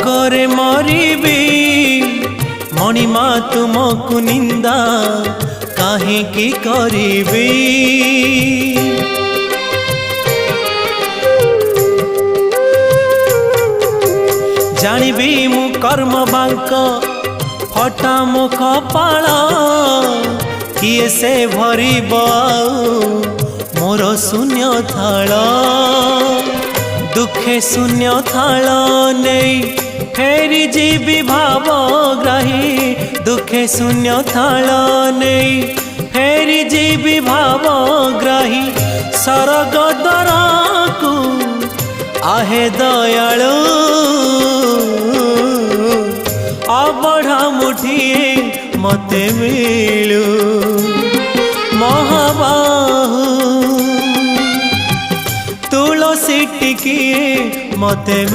रोगरे मरिबी मणिमा तुमको निंदा काहे की करिबी। जानिबी मु कर्म बांक फटा मो कपाल किए से भरिब मोर शून्य थाल। दुखे शून्य थाल नहीं फेरी जीवी भावग्राही। दुखे शून्य थाल नहीं फेरी जीवी भावग्राही। सरग दरा को आहे दयालु अबढ़ा मुठिए मते मिलू। महाबाहु तुलसी टिकिए मते